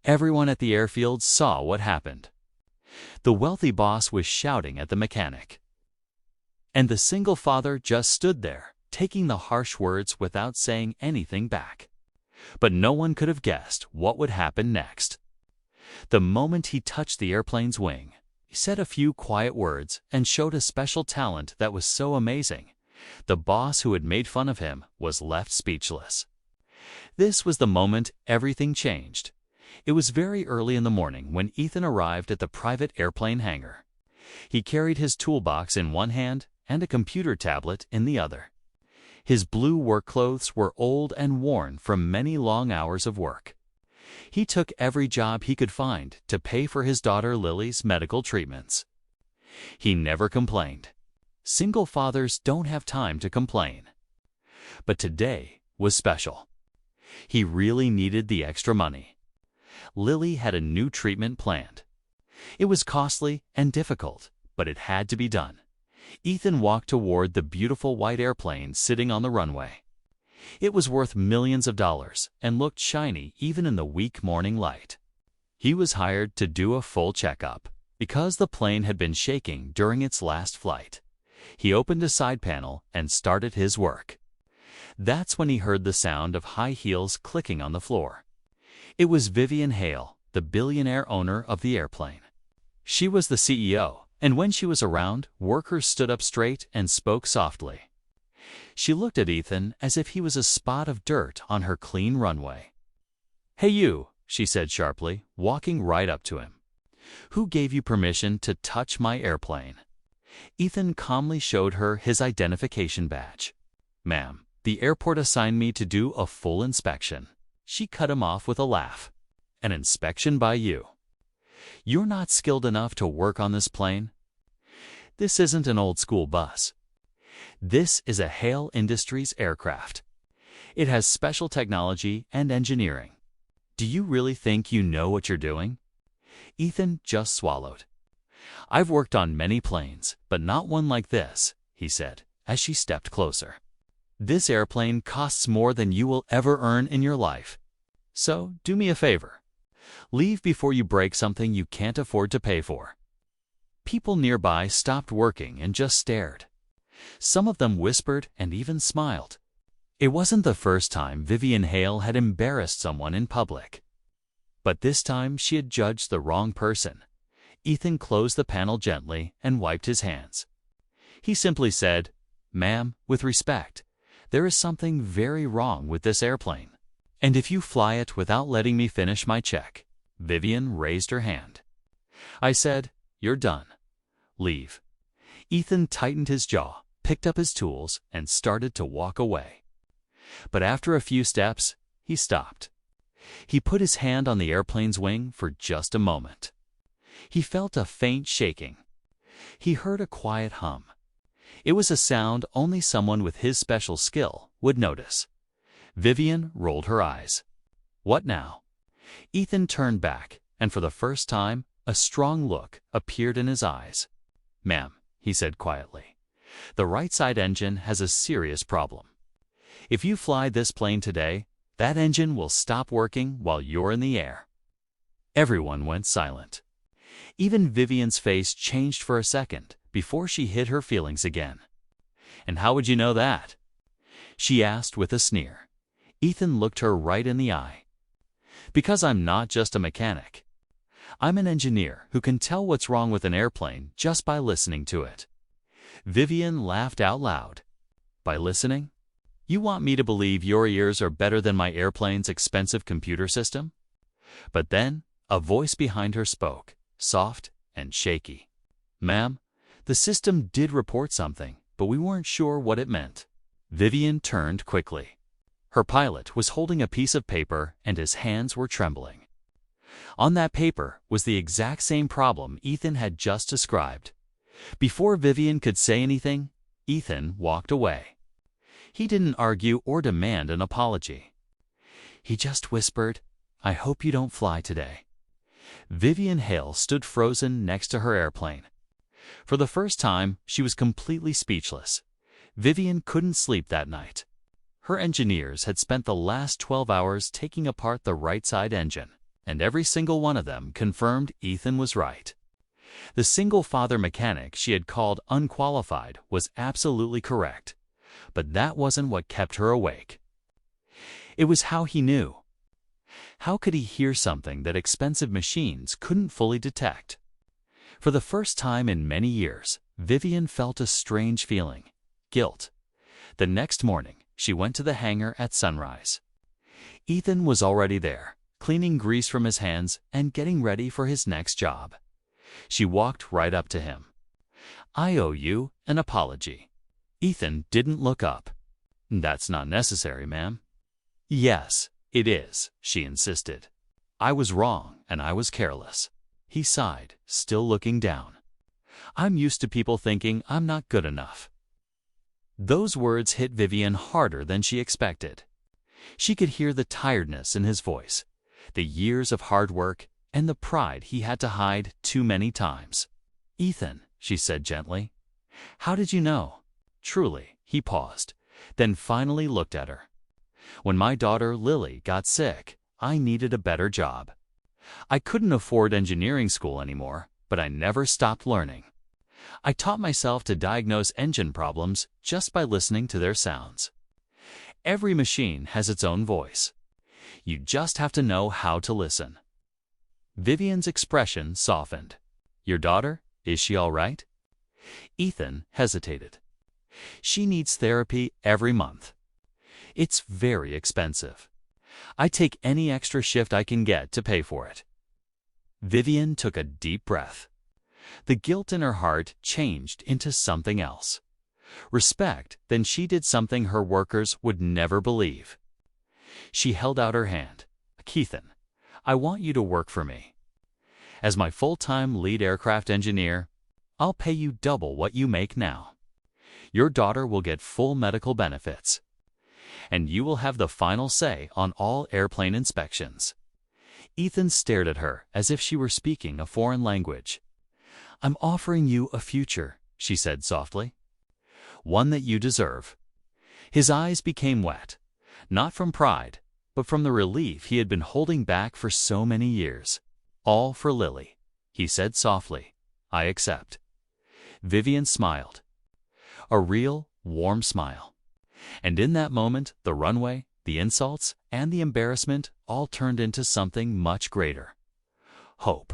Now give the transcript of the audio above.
Everyone at the airfield saw what happened. The wealthy boss was shouting at the mechanic, and the single father just stood there, taking the harsh words without saying anything back. But no one could have guessed what would happen next. The moment he touched the airplane's wing, he said a few quiet words and showed a special talent that was so amazing. The boss who had made fun of him was left speechless. This was the moment everything changed. It was very early in the morning when Ethan arrived at the private airplane hangar. He carried his toolbox in one hand and a computer tablet in the other. His blue work clothes were old and worn from many long hours of work. He took every job he could find to pay for his daughter Lily's medical treatments. He never complained. Single fathers don't have time to complain. But today was special. He really needed the extra money. Lily had a new treatment planned. It was costly and difficult, but it had to be done. Ethan walked toward the beautiful white airplane sitting on the runway. It was worth millions of dollars and looked shiny even in the weak morning light. He was hired to do a full checkup because the plane had been shaking during its last flight. He opened a side panel and started his work. That's when he heard the sound of high heels clicking on the floor. It was Vivian Hale, the billionaire owner of the airplane. She was the CEO, and when she was around, workers stood up straight and spoke softly. She looked at Ethan as if he was a spot of dirt on her clean runway. "Hey you," she said sharply, walking right up to him. "Who gave you permission to touch my airplane?" Ethan calmly showed her his identification badge. "Ma'am, the airport assigned me to do a full inspection." She cut him off with a laugh. "An inspection by you? You're not skilled enough to work on this plane? This isn't an old-school bus. This is a Hale Industries aircraft. It has special technology and engineering. Do you really think you know what you're doing?" Ethan just swallowed. "I've worked on many planes, but not one like this," he said, as she stepped closer. "This airplane costs more than you will ever earn in your life. So do me a favor. Leave before you break something you can't afford to pay for." People nearby stopped working and just stared. Some of them whispered and even smiled. It wasn't the first time Vivian Hale had embarrassed someone in public. But this time she had judged the wrong person. Ethan closed the panel gently and wiped his hands. He simply said, "Ma'am, with respect, there is something very wrong with this airplane. And if you fly it without letting me finish my check." Vivian raised her hand. "I said, you're done. Leave." Ethan tightened his jaw, picked up his tools, and started to walk away. But after a few steps, he stopped. He put his hand on the airplane's wing for just a moment. He felt a faint shaking. He heard a quiet hum. It was a sound only someone with his special skill would notice. Vivian rolled her eyes. "What now?" Ethan turned back, and for the first time, a strong look appeared in his eyes. "Ma'am," he said quietly, "the right side engine has a serious problem. If you fly this plane today, that engine will stop working while you're in the air." Everyone went silent. Even Vivian's face changed for a second before she hid her feelings again. "And how would you know that?" she asked with a sneer. Ethan looked her right in the eye. "Because I'm not just a mechanic. I'm an engineer who can tell what's wrong with an airplane just by listening to it." Vivian laughed out loud. "By listening? You want me to believe your ears are better than my airplane's expensive computer system?" But then a voice behind her spoke, soft and shaky. "Ma'am, the system did report something, but we weren't sure what it meant." Vivian turned quickly. Her pilot was holding a piece of paper and his hands were trembling. On that paper was the exact same problem Ethan had just described. Before Vivian could say anything, Ethan walked away. He didn't argue or demand an apology. He just whispered, "I hope you don't fly today." Vivian Hale stood frozen next to her airplane. For the first time, she was completely speechless. Vivian couldn't sleep that night. Her engineers had spent the last 12 hours taking apart the right side engine, and every single one of them confirmed Ethan was right. The single-father mechanic she had called unqualified was absolutely correct, but that wasn't what kept her awake. It was how he knew. How could he hear something that expensive machines couldn't fully detect? For the first time in many years, Vivian felt a strange feeling: guilt. The next morning, she went to the hangar at sunrise. Ethan was already there, cleaning grease from his hands and getting ready for his next job. She walked right up to him. "I owe you an apology." Ethan didn't look up. "That's not necessary, ma'am." "Yes, it is," she insisted. "I was wrong and I was careless." He sighed, still looking down. "I'm used to people thinking I'm not good enough." Those words hit Vivian harder than she expected. She could hear the tiredness in his voice, the years of hard work, and the pride he had to hide too many times. "Ethan," she said gently, "how did you know?" "Truly," he paused, then finally looked at her. "When my daughter Lily got sick, I needed a better job. I couldn't afford engineering school anymore, but I never stopped learning. I taught myself to diagnose engine problems just by listening to their sounds. Every machine has its own voice. You just have to know how to listen." Vivian's expression softened. "Your daughter, is she all right?" Ethan hesitated. "She needs therapy every month. It's very expensive. I take any extra shift I can get to pay for it." Vivian took a deep breath. The guilt in her heart changed into something else. Respect. Then she did something her workers would never believe. She held out her hand. "Ethan, I want you to work for me. As my full-time lead aircraft engineer, I'll pay you double what you make now. Your daughter will get full medical benefits, and you will have the final say on all airplane inspections." Ethan stared at her as if she were speaking a foreign language. "I'm offering you a future," she said softly. "One that you deserve." His eyes became wet, not from pride, but from the relief he had been holding back for so many years. "All for Lily," he said softly. "I accept." Vivian smiled. A real, warm smile. And in that moment, the runway, the insults, and the embarrassment all turned into something much greater: hope.